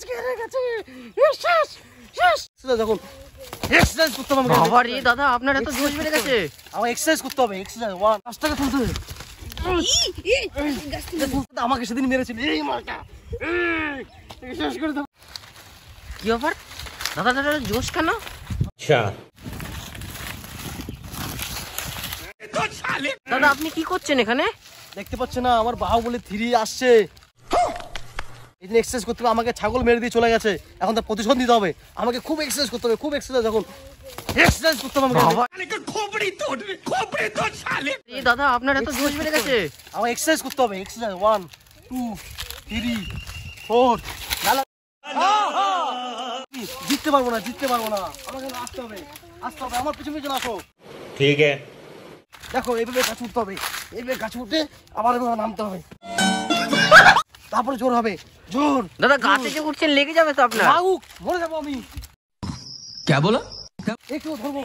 আজকে হেরে গেছে। শেষ শেষ দেখুন এক্সারসাইজ করতে হবে। বাবা রে দাদা আপনার এত জোশ বেড়ে গেছে। আমার এক্সারসাইজ করতে হবে। এক্সারসাইজ 1 5 টাকা তুলতে হবে। আমাকে সেদিন মেরেছিল এই মারটা। শেষ করে দাও। কি ব্যাপার দাদা দাদা জোশ কেন? আচ্ছা দাদা আপনি কি করছেন এখানে? দেখতে পাচ্ছেন না আমার বাহুবলী 3 আসছে। এই দিন এক্সারসাইজ করতে হবে। আমাকে ছাগল মেরে দিয়ে চলে গেছে, এখন তার প্রতিশোধ নিতে হবে। আমাকে খুব এক্সারসাইজ করতে হবে, খুব এক্সারসাইজ। এখন এক্সারসাইজ করতে হবে আমাকে। দাদা আপনার এত জোশ বেড়ে গেছে। আমার এক্সারসাইজ করতে হবে। এক্সারসাইজ 1 2 3 4 জিততে পারবো না, জিততে পারবো না। আমাকে আসতে হবে, আসতে হবে। আমার পিছনে পিছনে আসো। ঠিক আছে দেখো এইভাবে গাছ উঠতে হবে, এইভাবে গাছ উঠে আবার এভাবে নামতে হবে, তারপরে জোর হবে। জোর দাদা গাছে যে উঠছেন লেগে যাবে তো আপনার। মরে যাবো আমি। কে বলো? একে ধরবো,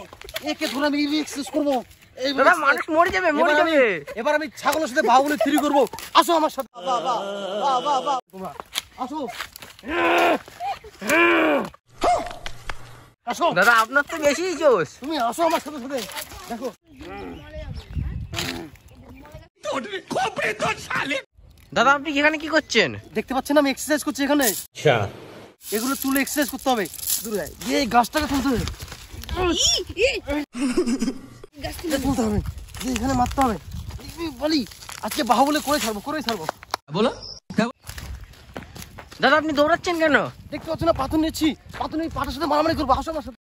একে ধরে আমি এক্সারসাইজ করবো। দাদা মানুষ মরে যাবে, মরে যাবে। এবার আমি ছাগলের সাথে বাহুবলী 3 করবো। আসো আমার সাথে, তোমরা আসো। আসো দাদা আপনার তো বেশি জোশ। তুমি আসো আমার সাথে সাথে। দেখো দাদা আপনি এখানে কি করছেন? দেখতে পাচ্ছেন আমি এক্সারসাইজ করছি এখানে। আচ্ছা এগুলো তুলে এক্সারসাইজ করতে হবে। দূরে এই গাছটাকে তুলতে হবে, তুলতে হবে, এখানে মারতে হবে। বলি আজকে বাহুবলী করে ছাড়বো, করেই ছাড়বো। বলো দাদা আপনি দৌড়াচ্ছেন কেন? দেখতে পাচ্ছ না পাথর নিচ্ছি, পাথর নিয়ে পাটার সাথে মারামারি করবো। আসো আমার সাথে।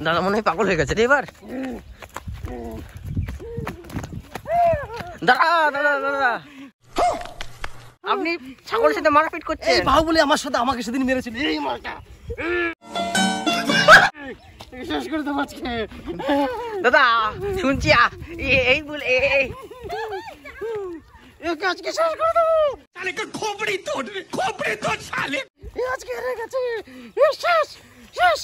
দাদা মনে হয় পাগল হয়ে গেছে রে এবার। দাদা দাদা দাদা আপনি ছাগলের সাথে মারপিট করছেন। এই বাহুবলী আমার সাথে আমাকে সেদিন মেরেছিল এই মারটা। শেষ করে দেবো আজকে। দাদা শুনছি এই বল এই আজকে শেষ করে দেবো। খোপড়ি তোর শালে আজকে হেরে গেছে। শেষ শেষ।